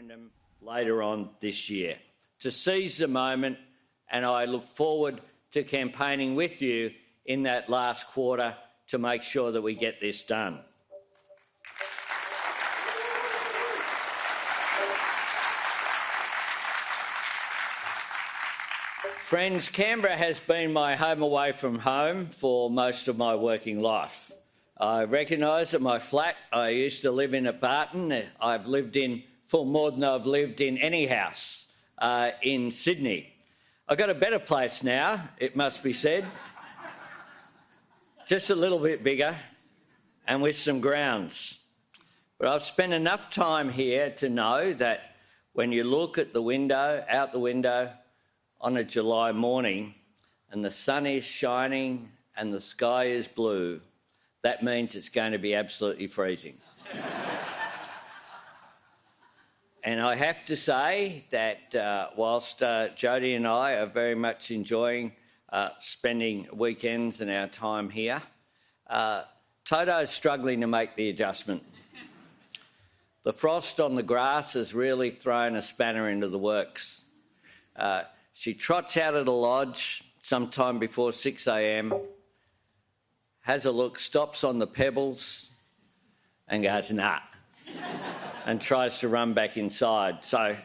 referendum later on this year. To seize the moment, and I look forward to campaigning with you in that last quarter to make sure that we get this done. Friends, Canberra has been my home away from home for most of my working life. I recognise that my flat I used to live in at Barton, I've lived in for more than I've lived in any house in Sydney. I've got a better place now, it must be said. Just a little bit bigger and with some grounds. But I've spent enough time here to know that when you look at the window, out the window on a July morning and the sun is shining and the sky is blue, that means it's going to be absolutely freezing. And I have to say that whilst Jodie and I are very much enjoying spending weekends and our time here, Toto's struggling to make the adjustment. The frost on the grass has really thrown a spanner into the works. She trots out of the lodge sometime before 6 a.m, has a look, stops on the pebbles and goes, nah, and tries to run back inside. So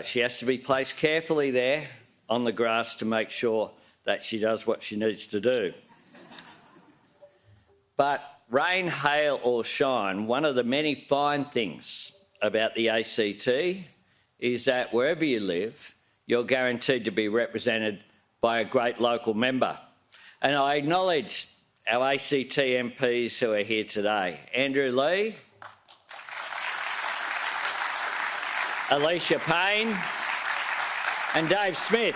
she has to be placed carefully there on the grass to make sure that she does what she needs to do. But rain, hail or shine, one of the many fine things about the ACT is that wherever you live, you're guaranteed to be represented by a great local member. And I acknowledge our ACT MPs who are here today. Andrew Lee, Alicia Payne and Dave Smith.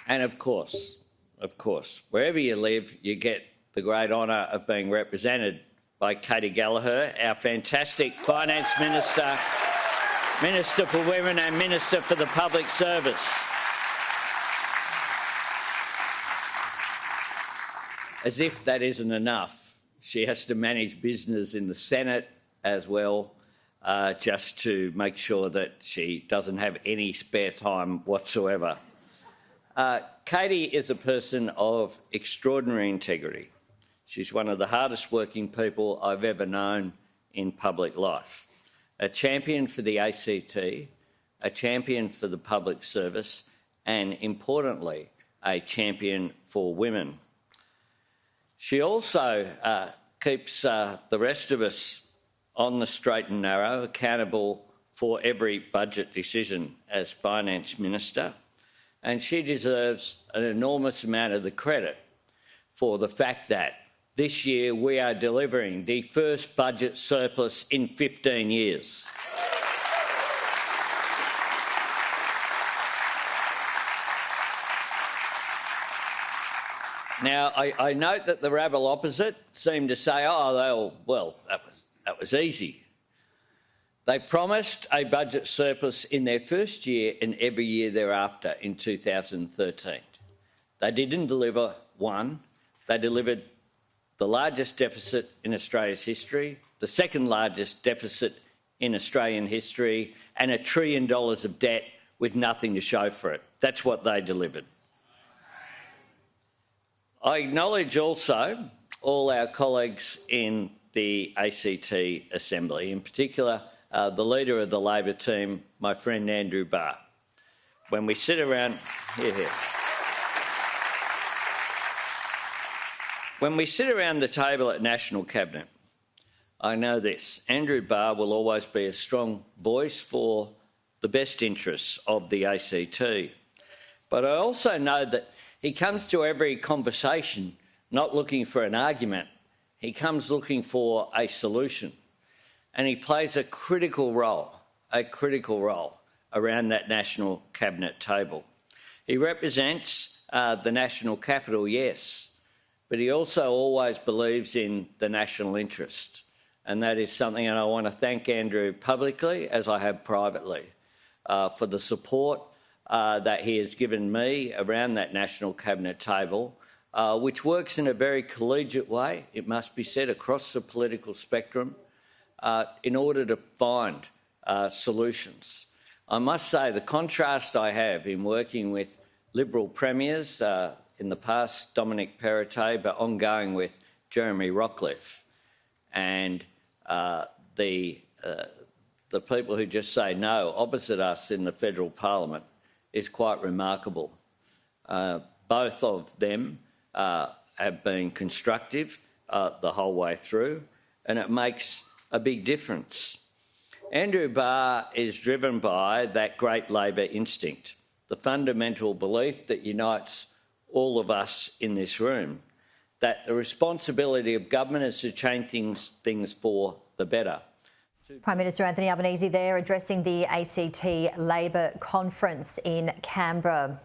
And of course, wherever you live, you get the great honour of being represented by Katie Gallagher, our fantastic Finance Minister, Minister for Women and Minister for the Public Service. As if that isn't enough, she has to manage business in the Senate as well, just to make sure that she doesn't have any spare time whatsoever. Katie is a person of extraordinary integrity. She's one of the hardest working people I've ever known in public life. A champion for the ACT, a champion for the public service, and importantly, a champion for women. She also keeps the rest of us on the straight and narrow, accountable for every budget decision as Finance Minister, and she deserves an enormous amount of the credit for the fact that this year we are delivering the first budget surplus in 15 years. Now, I note that the rabble opposite seem to say, oh, well, that was easy. They promised a budget surplus in their first year and every year thereafter in 2013. They didn't deliver one. They delivered the largest deficit in Australia's history, the second largest deficit in Australian history, and $1 trillion of debt with nothing to show for it. That's what they delivered. I acknowledge also all our colleagues in the ACT Assembly, in particular the leader of the Labor team, my friend Andrew Barr. When we sit around... When we sit around the table at National Cabinet, I know this: Andrew Barr will always be a strong voice for the best interests of the ACT. But I also know that he comes to every conversation not looking for an argument, he comes looking for a solution. And he plays a critical role around that National Cabinet table. He represents the national capital, yes, but he also always believes in the national interest. And that is something, and I want to thank Andrew publicly, as I have privately, for the support that he has given me around that National Cabinet table which works in a very collegiate way, it must be said, across the political spectrum, in order to find solutions. I must say the contrast I have in working with Liberal premiers, in the past Dominic Perrottet, but ongoing with Jeremy Rockliff, and the people who just say no opposite us in the federal parliament is quite remarkable. Both of them have been constructive the whole way through, and it makes a big difference. Andrew Barr is driven by that great Labor instinct, the fundamental belief that unites all of us in this room, that the responsibility of government is to change things for the better. Prime Minister Anthony Albanese there addressing the ACT Labor conference in Canberra.